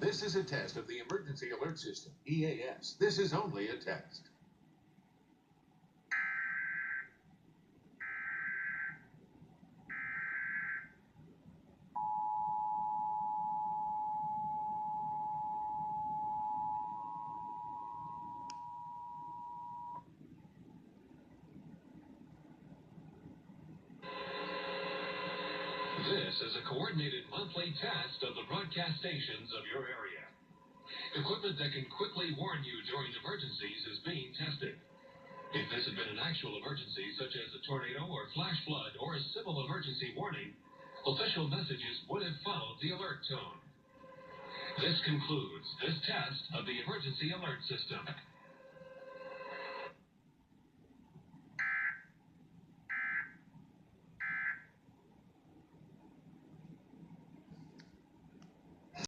This is a test of the Emergency Alert System, EAS. This is only a test. This is a coordinated monthly test of the broadcast stations of your area. Equipment that can quickly warn you during emergencies is being tested. If this had been an actual emergency, such as a tornado or flash flood or a civil emergency warning, official messages would have followed the alert tone. This concludes this test of the Emergency Alert System.